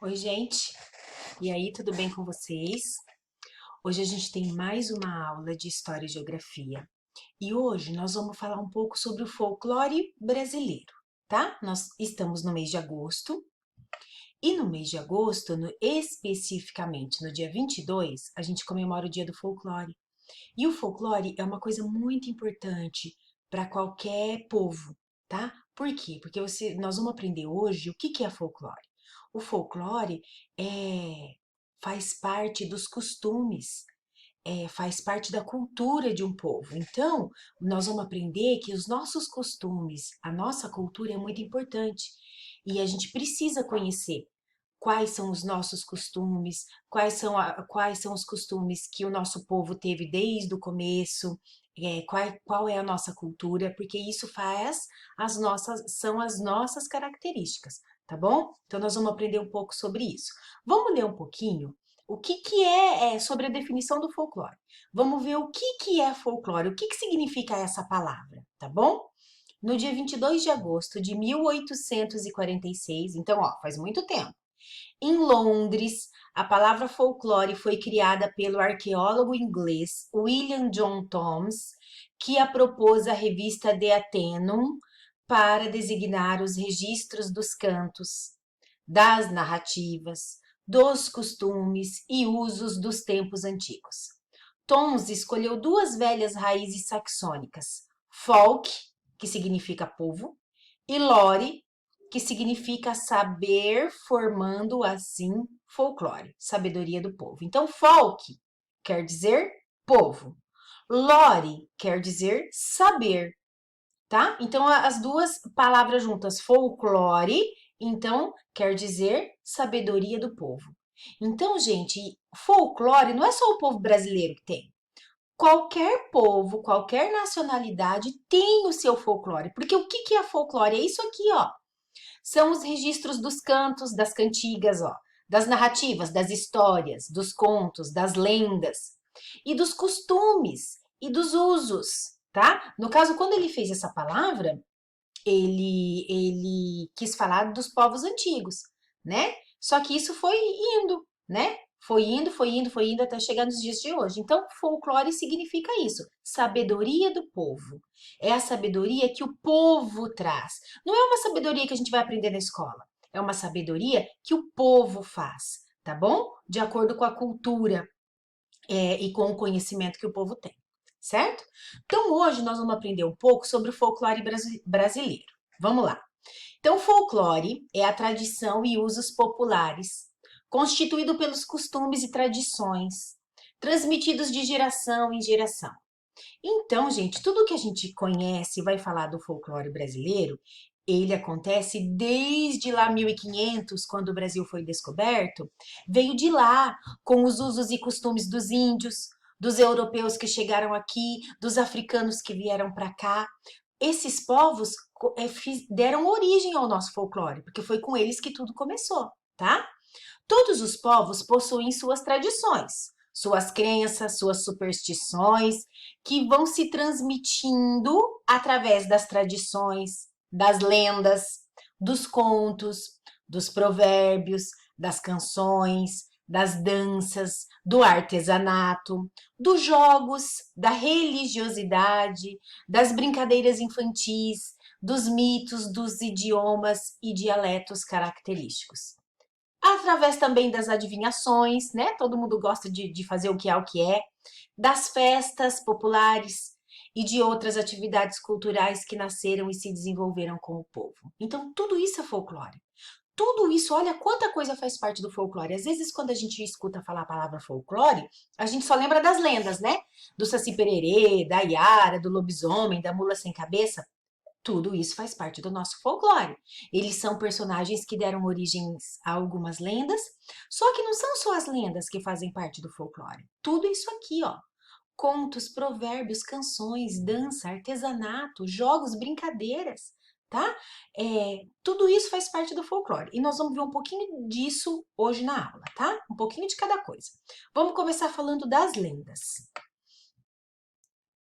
Oi, gente. E aí, tudo bem com vocês? Hoje a gente tem mais uma aula de História e Geografia. E hoje nós vamos falar um pouco sobre o folclore brasileiro, tá? Nós estamos no mês de agosto. E no mês de agosto, especificamente no dia 22, a gente comemora o Dia do Folclore. E o folclore é uma coisa muito importante para qualquer povo, tá? Por quê? Porque nós vamos aprender hoje o que é folclore. O folclore faz parte dos costumes, faz parte da cultura de um povo. Então, nós vamos aprender que os nossos costumes, a nossa cultura é muito importante e a gente precisa conhecer quais são os nossos costumes, quais são os costumes que o nosso povo teve desde o começo, qual é a nossa cultura, porque isso são as nossas características, tá bom? Então nós vamos aprender um pouco sobre isso. Vamos ler um pouquinho o que é sobre a definição do folclore. Vamos ver o que é folclore, o que significa essa palavra, tá bom? No dia 22 de agosto de 1846, então, ó, faz muito tempo. Em Londres, a palavra folclore foi criada pelo arqueólogo inglês William John Thoms, que a propôs à revista The Athenaeum para designar os registros dos cantos, das narrativas, dos costumes e usos dos tempos antigos. Thoms escolheu duas velhas raízes saxônicas, folk, que significa povo, e lore, que significa saber, formando assim folclore, sabedoria do povo. Então, folk quer dizer povo, lore quer dizer saber, tá? Então, as duas palavras juntas, folclore, então quer dizer sabedoria do povo. Então, gente, folclore não é só o povo brasileiro que tem. Qualquer povo, qualquer nacionalidade tem o seu folclore. Porque o que é folclore? É isso aqui, ó. São os registros dos cantos, das cantigas, ó, das narrativas, das histórias, dos contos, das lendas e dos costumes e dos usos, tá? No caso, quando ele fez essa palavra, ele quis falar dos povos antigos, né? Só que isso foi indo, né? Foi indo até chegar nos dias de hoje. Então, folclore significa isso, sabedoria do povo. É a sabedoria que o povo traz. Não é uma sabedoria que a gente vai aprender na escola. É uma sabedoria que o povo faz, tá bom? De acordo com a cultura, e com o conhecimento que o povo tem, certo? Então, hoje nós vamos aprender um pouco sobre o folclore brasileiro. Vamos lá. Então, o folclore é a tradição e usos populares, constituído pelos costumes e tradições, transmitidos de geração em geração. Então, gente, tudo que a gente conhece e vai falar do folclore brasileiro, ele acontece desde lá 1500, quando o Brasil foi descoberto, veio de lá, com os usos e costumes dos índios, dos europeus que chegaram aqui, dos africanos que vieram para cá. Esses povos deram origem ao nosso folclore, porque foi com eles que tudo começou, tá? Todos os povos possuem suas tradições, suas crenças, suas superstições, que vão se transmitindo através das tradições, das lendas, dos contos, dos provérbios, das canções, das danças, do artesanato, dos jogos, da religiosidade, das brincadeiras infantis, dos mitos, dos idiomas e dialetos característicos. Através também das adivinhações, né? Todo mundo gosta de fazer o que é, das festas populares e de outras atividades culturais que nasceram e se desenvolveram com o povo. Então, tudo isso é folclore. Tudo isso, olha quanta coisa faz parte do folclore. Às vezes, quando a gente escuta falar a palavra folclore, a gente só lembra das lendas, né? Do Saci Pererê, da Iara, do lobisomem, da mula sem cabeça. Tudo isso faz parte do nosso folclore. Eles são personagens que deram origens a algumas lendas, só que não são só as lendas que fazem parte do folclore. Tudo isso aqui, ó. Contos, provérbios, canções, dança, artesanato, jogos, brincadeiras, tá? Tudo isso faz parte do folclore. E nós vamos ver um pouquinho disso hoje na aula, tá? Um pouquinho de cada coisa. Vamos começar falando das lendas.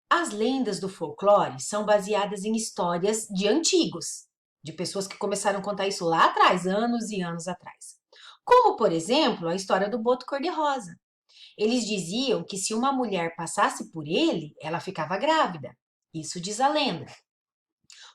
As lendas do folclore são baseadas em histórias de antigos, de pessoas que começaram a contar isso lá atrás, anos e anos atrás. Como, por exemplo, a história do Boto Cor-de-Rosa. Eles diziam que se uma mulher passasse por ele, ela ficava grávida. Isso diz a lenda.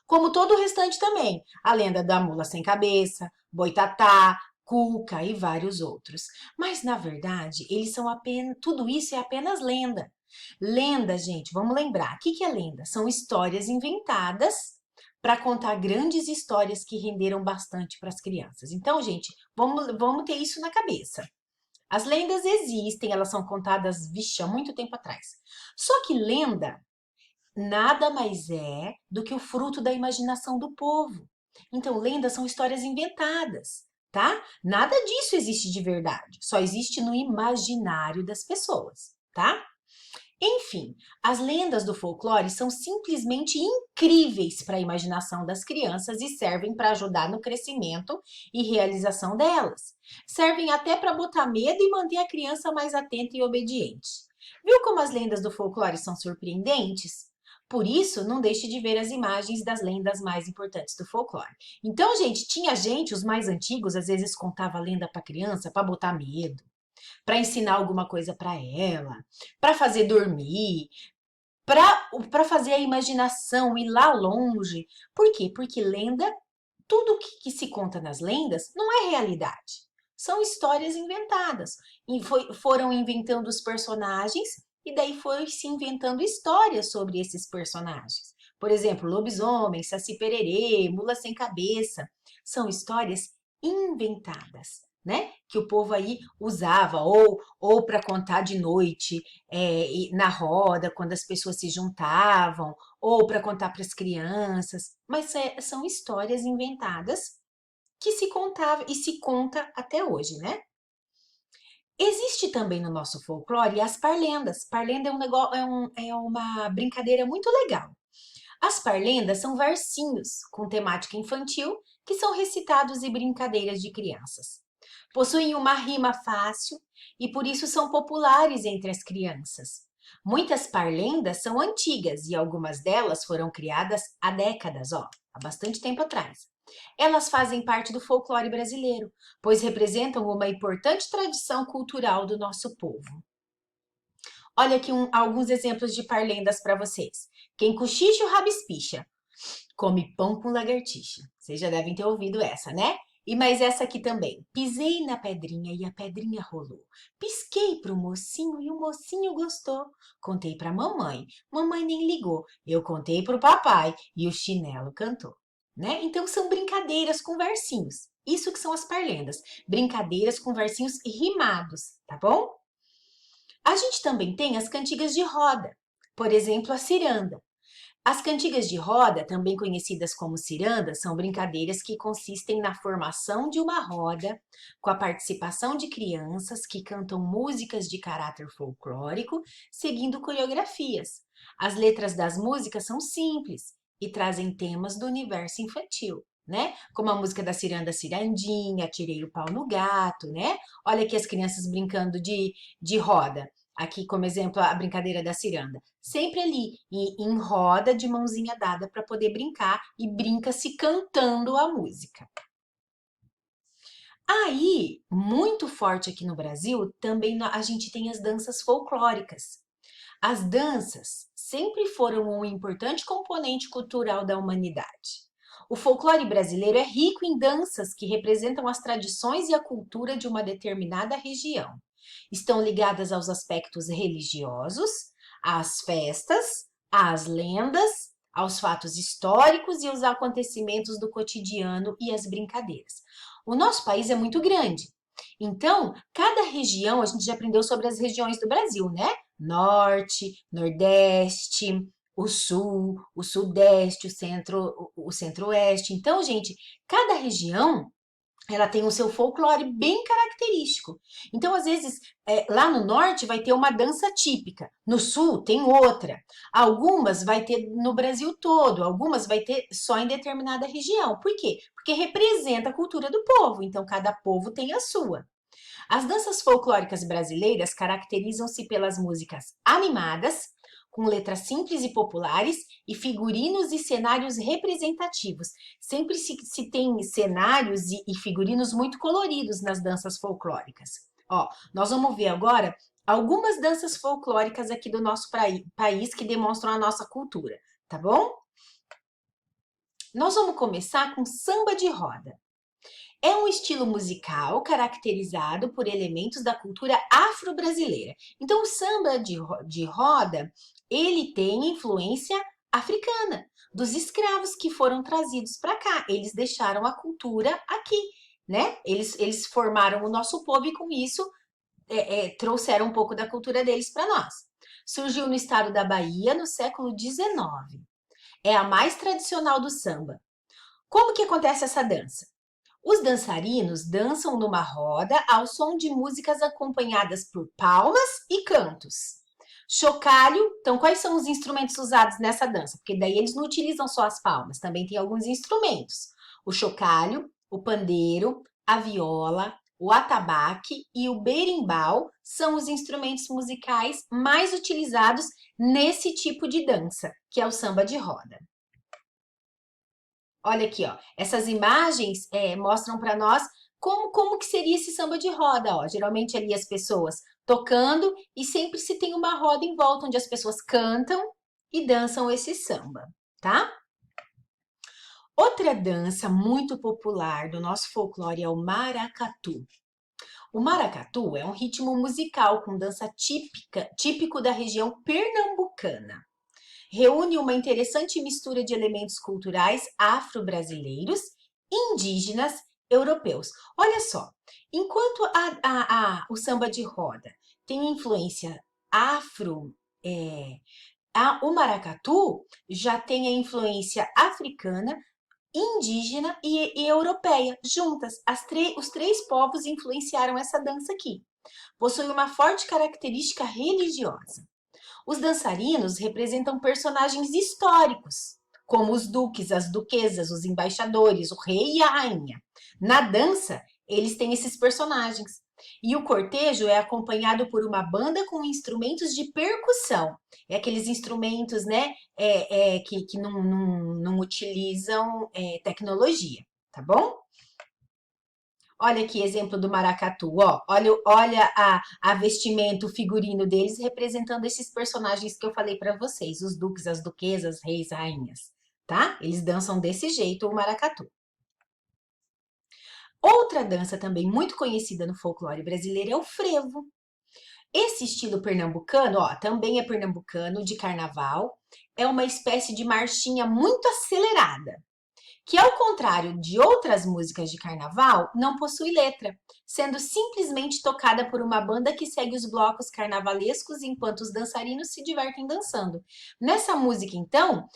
Como todo o restante também, a lenda da mula sem cabeça, Boitatá, Cuca e vários outros. Mas, na verdade, eles são apenas, tudo isso é apenas lenda. Lenda, gente, vamos lembrar, o que é lenda? São histórias inventadas para contar grandes histórias que renderam bastante para as crianças. Então, gente, vamos ter isso na cabeça. As lendas existem, elas são contadas, vixe, há muito tempo atrás. Só que lenda nada mais é do que o fruto da imaginação do povo. Então, lendas são histórias inventadas, tá? Nada disso existe de verdade, só existe no imaginário das pessoas, tá? Enfim, as lendas do folclore são simplesmente incríveis para a imaginação das crianças e servem para ajudar no crescimento e realização delas. Servem até para botar medo e manter a criança mais atenta e obediente. Viu como as lendas do folclore são surpreendentes? Por isso, não deixe de ver as imagens das lendas mais importantes do folclore. Então, gente, tinha gente, os mais antigos, às vezes contava lenda para criança para botar medo, para ensinar alguma coisa para ela, para fazer dormir, para fazer a imaginação ir lá longe. Por quê? Porque lenda, tudo que se conta nas lendas não é realidade. São histórias inventadas. E foram inventando os personagens e daí foi se inventando histórias sobre esses personagens. Por exemplo, lobisomem, saci pererê, mula sem cabeça. São histórias inventadas, né? Que o povo aí usava ou para contar de noite na roda, quando as pessoas se juntavam, ou para contar para as crianças. Mas são histórias inventadas que se contava e se conta até hoje, né? Existe também no nosso folclore as parlendas. Parlenda é um negócio, é uma brincadeira muito legal. As parlendas são versinhos com temática infantil que são recitados em brincadeiras de crianças. Possuem uma rima fácil e por isso são populares entre as crianças. Muitas parlendas são antigas e algumas delas foram criadas há décadas, há bastante tempo atrás. Elas fazem parte do folclore brasileiro, pois representam uma importante tradição cultural do nosso povo. Olha aqui alguns exemplos de parlendas para vocês. Quem cochicha o rabispicha, come pão com lagartixa. Vocês já devem ter ouvido essa, né? E mais essa aqui também. Pisei na pedrinha e a pedrinha rolou. Pisquei pro mocinho e o mocinho gostou. Contei pra mamãe, mamãe nem ligou. Eu contei pro papai e o chinelo cantou. Né? Então são brincadeiras com versinhos. Isso que são as parlendas. Brincadeiras com versinhos rimados, tá bom? A gente também tem as cantigas de roda. Por exemplo, a ciranda. As cantigas de roda, também conhecidas como cirandas, são brincadeiras que consistem na formação de uma roda, com a participação de crianças que cantam músicas de caráter folclórico, seguindo coreografias. As letras das músicas são simples e trazem temas do universo infantil, né? Como a música da ciranda Cirandinha, Tirei o pau no gato, né? Olha aqui as crianças brincando de roda. Aqui, como exemplo, a brincadeira da ciranda. Sempre ali, em roda, de mãozinha dada, para poder brincar, e brinca-se cantando a música. Aí, muito forte aqui no Brasil, também a gente tem as danças folclóricas. As danças sempre foram um importante componente cultural da humanidade. O folclore brasileiro é rico em danças que representam as tradições e a cultura de uma determinada região. Estão ligadas aos aspectos religiosos, às festas, às lendas, aos fatos históricos e aos acontecimentos do cotidiano e as brincadeiras. O nosso país é muito grande, então cada região, a gente já aprendeu sobre as regiões do Brasil, né? Norte, Nordeste, o Sul, o Sudeste, o Centro-Oeste. Então, gente, cada região ela tem o seu folclore bem característico. Então, às vezes, lá no norte vai ter uma dança típica, no sul tem outra. Algumas vai ter no Brasil todo, algumas vai ter só em determinada região. Por quê? Porque representa a cultura do povo, então cada povo tem a sua. As danças folclóricas brasileiras caracterizam-se pelas músicas animadas, com letras simples e populares e figurinos e cenários representativos. Sempre se tem cenários e figurinos muito coloridos nas danças folclóricas. Ó, nós vamos ver agora algumas danças folclóricas aqui do nosso país que demonstram a nossa cultura, tá bom? Nós vamos começar com samba de roda. É um estilo musical caracterizado por elementos da cultura afro-brasileira. Então, o samba de roda, ele tem influência africana, dos escravos que foram trazidos para cá. Eles deixaram a cultura aqui, né? Eles formaram o nosso povo e, com isso, trouxeram um pouco da cultura deles para nós. Surgiu no estado da Bahia no século XIX. É a mais tradicional do samba. Como que acontece essa dança? Os dançarinos dançam numa roda ao som de músicas acompanhadas por palmas e cantos. Chocalho, então quais são os instrumentos usados nessa dança? Porque daí eles não utilizam só as palmas, também tem alguns instrumentos. O chocalho, o pandeiro, a viola, o atabaque e o berimbau são os instrumentos musicais mais utilizados nesse tipo de dança, que é o samba de roda. Olha aqui, ó. Essas imagens mostram para nós como que seria esse samba de roda, ó. Geralmente ali as pessoas tocando e sempre se tem uma roda em volta onde as pessoas cantam e dançam esse samba, tá? Outra dança muito popular do nosso folclore é o maracatu. O maracatu é um ritmo musical com dança típico da região pernambucana. Reúne uma interessante mistura de elementos culturais afro-brasileiros, indígenas, europeus. Olha só, enquanto o samba de roda tem influência afro, o maracatu já tem a influência africana, indígena e europeia, juntas. Os três povos influenciaram essa dança aqui. Possui uma forte característica religiosa. Os dançarinos representam personagens históricos, como os duques, as duquesas, os embaixadores, o rei e a rainha. Na dança, eles têm esses personagens. E o cortejo é acompanhado por uma banda com instrumentos de percussão. É aqueles instrumentos, né, que não utilizam tecnologia, tá bom? Olha aqui, exemplo do maracatu, ó. Olha a vestimenta, o figurino deles representando esses personagens que eu falei para vocês, os duques, as duquesas, reis, rainhas, tá? Eles dançam desse jeito o maracatu. Outra dança também muito conhecida no folclore brasileiro é o frevo. Esse estilo pernambucano, ó, também é pernambucano, de carnaval, é uma espécie de marchinha muito acelerada, que, ao contrário de outras músicas de carnaval, não possui letra, sendo simplesmente tocada por uma banda que segue os blocos carnavalescos enquanto os dançarinos se divertem dançando. Nessa música, então,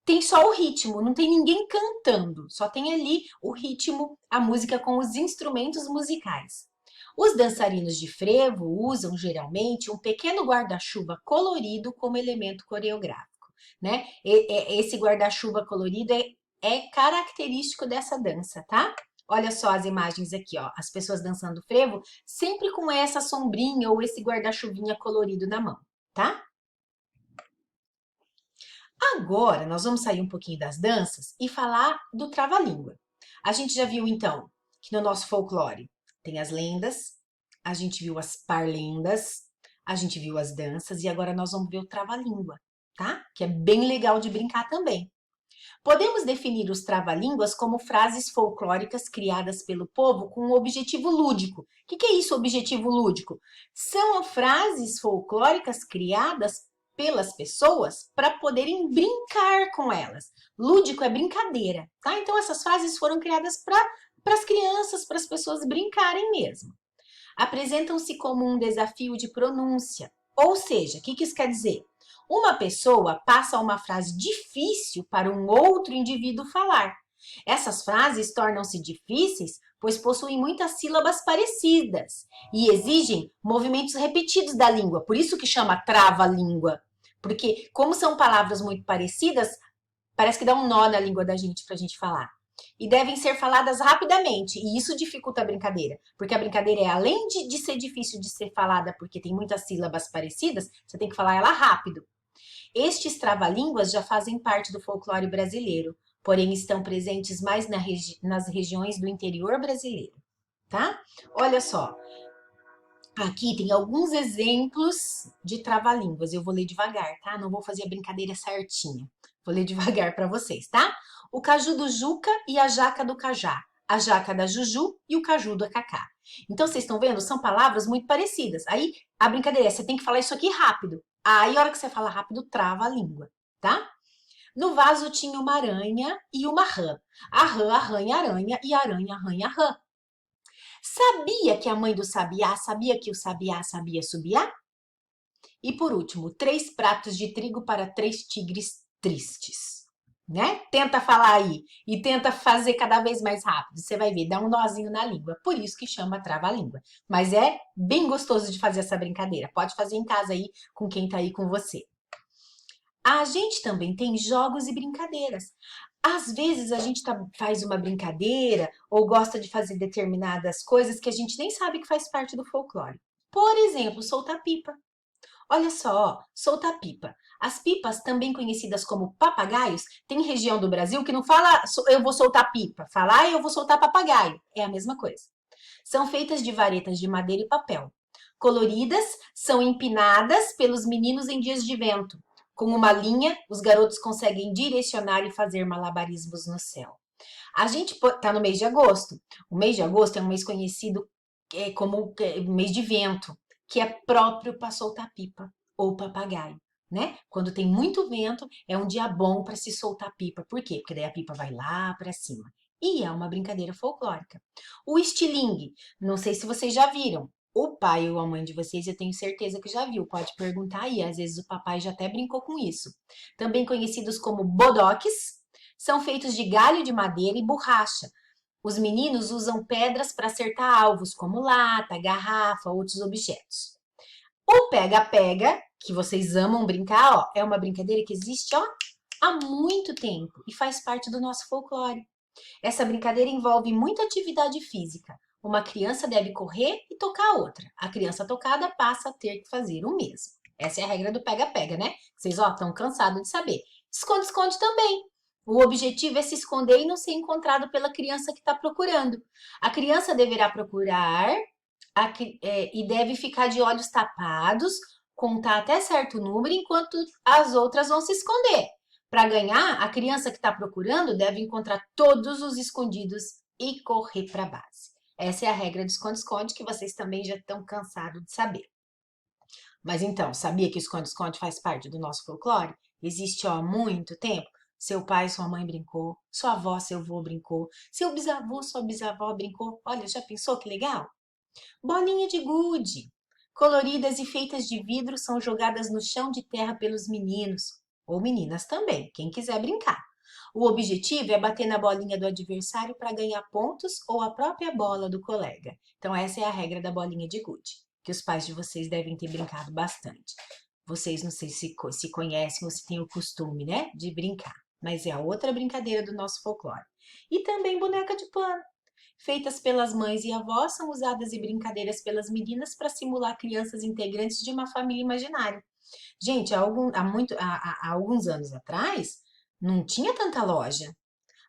tem só o ritmo, não tem ninguém cantando, só tem ali o ritmo, a música com os instrumentos musicais. Os dançarinos de frevo usam geralmente um pequeno guarda-chuva colorido como elemento coreográfico, né? Esse guarda-chuva colorido é característico dessa dança, tá? Olha só as imagens aqui, ó. As pessoas dançando frevo, sempre com essa sombrinha ou esse guarda-chuvinha colorido na mão, tá? Agora, nós vamos sair um pouquinho das danças e falar do trava-língua. A gente já viu, então, que no nosso folclore tem as lendas, a gente viu as parlendas, a gente viu as danças e agora nós vamos ver o trava-língua, tá? Que é bem legal de brincar também. Podemos definir os trava-línguas como frases folclóricas criadas pelo povo com um objetivo lúdico. O que é isso, objetivo lúdico? São frases folclóricas criadas pelas pessoas para poderem brincar com elas. Lúdico é brincadeira, tá? Então essas frases foram criadas para as crianças, para as pessoas brincarem mesmo. Apresentam-se como um desafio de pronúncia. Ou seja, o que isso quer dizer? Uma pessoa passa uma frase difícil para um outro indivíduo falar. Essas frases tornam-se difíceis pois possuem muitas sílabas parecidas e exigem movimentos repetidos da língua. Por isso que chama trava-língua. Porque como são palavras muito parecidas, parece que dá um nó na língua da gente para a gente falar. E devem ser faladas rapidamente, e isso dificulta a brincadeira. Porque a brincadeira além de ser difícil de ser falada porque tem muitas sílabas parecidas, você tem que falar ela rápido. Estes trava-línguas já fazem parte do folclore brasileiro, porém estão presentes mais nas regiões do interior brasileiro, tá? Olha só, aqui tem alguns exemplos de trava-línguas. Eu vou ler devagar, tá? Não vou fazer a brincadeira certinha. Vou ler devagar para vocês, tá? O caju do Juca e a jaca do Cajá. A jaca da Juju e o caju do Cacá. Então, vocês estão vendo? São palavras muito parecidas. Aí, a brincadeira é, você tem que falar isso aqui rápido. Aí, a hora que você fala rápido, trava a língua, tá? No vaso tinha uma aranha e uma rã. A rã arranha aranha e a aranha arranha rã. Sabia que a mãe do sabiá sabia que o sabiá sabia subiar? E por último, 3 pratos de trigo para 3 tigres tristes. Né? Tenta falar aí e tenta fazer cada vez mais rápido. Você vai ver, dá um nozinho na língua. Por isso que chama trava-língua. Mas é bem gostoso de fazer essa brincadeira. Pode fazer em casa aí com quem tá aí com você. A gente também tem jogos e brincadeiras. Às vezes a gente faz uma brincadeira ou gosta de fazer determinadas coisas que a gente nem sabe que faz parte do folclore. Por exemplo, soltar pipa. Olha só, soltar pipa. As pipas, também conhecidas como papagaios, tem região do Brasil que não fala eu vou soltar pipa, fala eu vou soltar papagaio. É a mesma coisa. São feitas de varetas de madeira e papel. Coloridas, são empinadas pelos meninos em dias de vento. Com uma linha, os garotos conseguem direcionar e fazer malabarismos no céu. A gente está no mês de agosto. O mês de agosto é um mês conhecido como mês de vento, que é próprio para soltar pipa ou papagaio, né? Quando tem muito vento, é um dia bom para se soltar pipa. Por quê? Porque daí a pipa vai lá para cima. E é uma brincadeira folclórica. O estilingue, não sei se vocês já viram. O pai ou a mãe de vocês, eu tenho certeza que já viu. Pode perguntar aí, às vezes o papai já até brincou com isso. Também conhecidos como bodoques, são feitos de galho de madeira e borracha. Os meninos usam pedras para acertar alvos, como lata, garrafa, outros objetos. O pega-pega, que vocês amam brincar, ó, é uma brincadeira que existe ó, há muito tempo e faz parte do nosso folclore. Essa brincadeira envolve muita atividade física. Uma criança deve correr e tocar a outra. A criança tocada passa a ter que fazer o mesmo. Essa é a regra do pega-pega, né? Vocês ó, estão cansados de saber. Esconde-esconde também. O objetivo é se esconder e não ser encontrado pela criança que está procurando. A criança deverá procurar e deve ficar de olhos tapados, contar até certo número, enquanto as outras vão se esconder. Para ganhar, a criança que está procurando deve encontrar todos os escondidos e correr para a base. Essa é a regra do esconde-esconde que vocês também já estão cansados de saber. Mas então, sabia que o esconde-esconde faz parte do nosso folclore? Existe há muito tempo. Seu pai, sua mãe brincou, sua avó, seu avô brincou, seu bisavô, sua bisavó brincou. Olha, já pensou que legal? Bolinha de gude, coloridas e feitas de vidro, são jogadas no chão de terra pelos meninos, ou meninas também, quem quiser brincar. O objetivo é bater na bolinha do adversário para ganhar pontos ou a própria bola do colega. Então essa é a regra da bolinha de gude, que os pais de vocês devem ter brincado bastante. Vocês não sei se conhecem ou se têm o costume, né, de brincar, mas é a outra brincadeira do nosso folclore. E também boneca de pano. Feitas pelas mães e avós, são usadas em brincadeiras pelas meninas para simular crianças integrantes de uma família imaginária. Gente, há alguns anos atrás, não tinha tanta loja.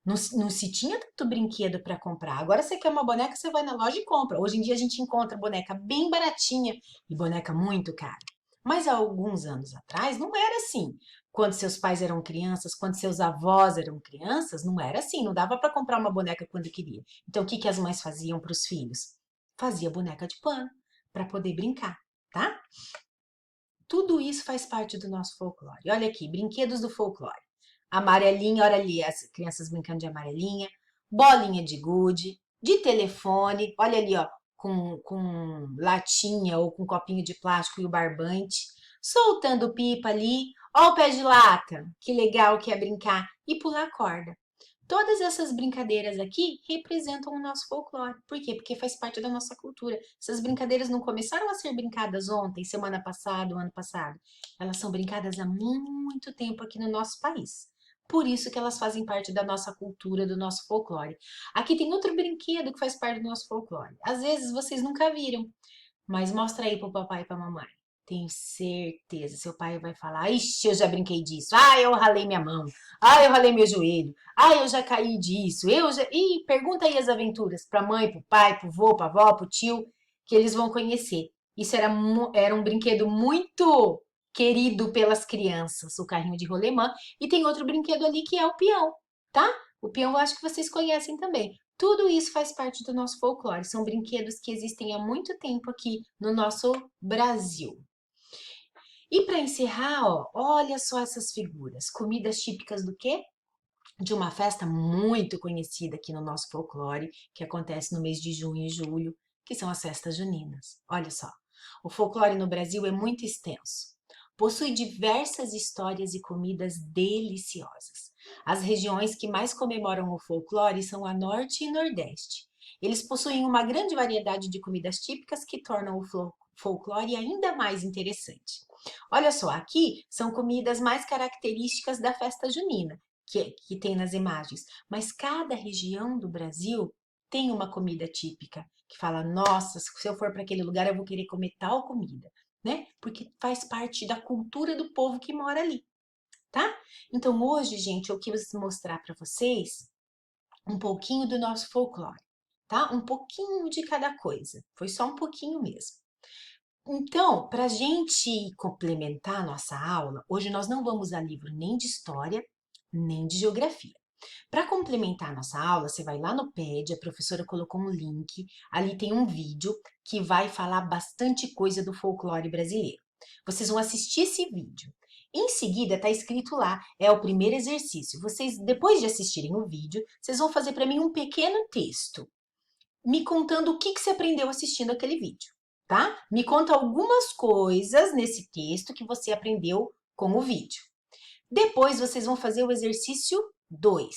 Não se tinha tanto brinquedo para comprar. Agora você quer uma boneca, você vai na loja e compra. Hoje em dia a gente encontra boneca bem baratinha e boneca muito cara. Mas há alguns anos atrás não era assim. Quando seus pais eram crianças, quando seus avós eram crianças, não era assim. Não dava para comprar uma boneca quando queria. Então o que as mães faziam para os filhos? Fazia boneca de pano para poder brincar, tá? Tudo isso faz parte do nosso folclore. Olha aqui, brinquedos do folclore. Amarelinha, olha ali, as crianças brincando de amarelinha. Bolinha de gude, de telefone, olha ali, ó, com latinha ou com copinho de plástico e o barbante. Soltando pipa ali. Ó o pé de lata, que legal que é brincar. E pular corda. Todas essas brincadeiras aqui representam o nosso folclore. Por quê? Porque faz parte da nossa cultura. Essas brincadeiras não começaram a ser brincadas ontem, semana passada, o ano passado. Elas são brincadas há muito tempo aqui no nosso país. Por isso que elas fazem parte da nossa cultura, do nosso folclore. Aqui tem outro brinquedo que faz parte do nosso folclore. Às vezes vocês nunca viram, mas mostra aí pro papai e pra mamãe. Tenho certeza, seu pai vai falar, ixi, eu já brinquei disso, ah, eu ralei minha mão, ah, eu ralei meu joelho, ah, eu já caí disso, eu já... Ih, pergunta aí as aventuras pra mãe, pro pai, pro vô, pra avó, pro tio, que eles vão conhecer. Isso era um brinquedo muito querido pelas crianças, o carrinho de rolemã, e tem outro brinquedo ali que é o peão, tá? O peão eu acho que vocês conhecem também. Tudo isso faz parte do nosso folclore, são brinquedos que existem há muito tempo aqui no nosso Brasil. E para encerrar, ó, olha só essas figuras. Comidas típicas do quê? De uma festa muito conhecida aqui no nosso folclore, que acontece no mês de junho e julho, que são as festas juninas. Olha só, o folclore no Brasil é muito extenso. Possui diversas histórias e comidas deliciosas. As regiões que mais comemoram o folclore são a Norte e Nordeste. Eles possuem uma grande variedade de comidas típicas que tornam o folclore ainda mais interessante. Olha só, aqui são comidas mais características da festa junina, que tem nas imagens, mas cada região do Brasil tem uma comida típica, que fala, nossa, se eu for para aquele lugar eu vou querer comer tal comida, né? Porque faz parte da cultura do povo que mora ali, tá? Então hoje, gente, eu quis mostrar para vocês um pouquinho do nosso folclore, tá? Um pouquinho de cada coisa, foi só um pouquinho mesmo. Então, para a gente complementar a nossa aula, hoje nós não vamos dar livro nem de história, nem de geografia. Para complementar a nossa aula, você vai lá no PED, a professora colocou um link, ali tem um vídeo que vai falar bastante coisa do folclore brasileiro. Vocês vão assistir esse vídeo. Em seguida, está escrito lá, é o primeiro exercício. Vocês, depois de assistirem o vídeo, vocês vão fazer para mim um pequeno texto, me contando o que você aprendeu assistindo aquele vídeo, tá? Me conta algumas coisas nesse texto que você aprendeu com o vídeo. Depois vocês vão fazer o exercício 2.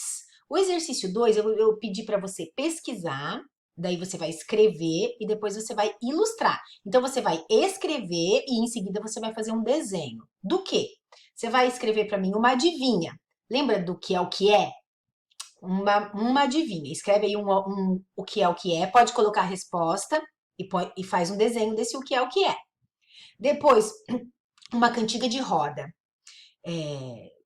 O exercício 2 eu pedi para você pesquisar, daí você vai escrever e depois você vai ilustrar. Então você vai escrever e em seguida você vai fazer um desenho. Do quê? Você vai escrever para mim uma adivinha. Lembra do que é o que é? Uma adivinha. Escreve aí o que é, pode colocar a resposta e faz um desenho desse o que é. Depois, uma cantiga de roda.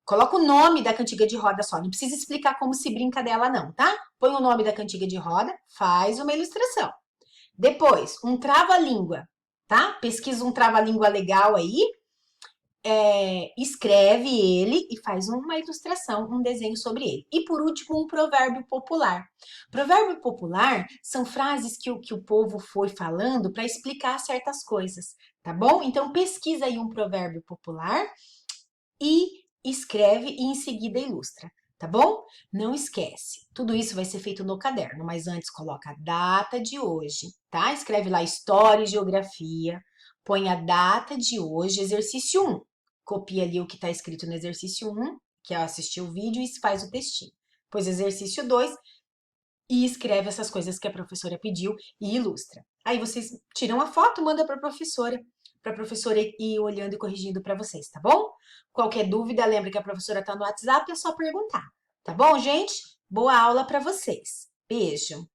Coloca o nome da cantiga de roda só, não precisa explicar como se brinca dela não, tá? Põe o nome da cantiga de roda, faz uma ilustração. Depois, um trava-língua, tá? Pesquisa um trava-língua legal aí, escreve ele e faz uma ilustração, um desenho sobre ele. E por último, um provérbio popular. Provérbio popular são frases que o povo foi falando para explicar certas coisas, tá bom? Então pesquisa aí um provérbio popular e escreve e em seguida ilustra, tá bom? Não esquece, tudo isso vai ser feito no caderno, mas antes coloca a data de hoje, tá? Escreve lá História e Geografia, põe a data de hoje, exercício 1. Copia ali o que está escrito no exercício 1, que é assistir o vídeo e faz o textinho. Depois exercício 2 e escreve essas coisas que a professora pediu e ilustra. Aí vocês tiram a foto, manda para a professora ir olhando e corrigindo para vocês, tá bom? Qualquer dúvida, lembra que a professora está no WhatsApp, é só perguntar, tá bom, gente? Boa aula para vocês. Beijo!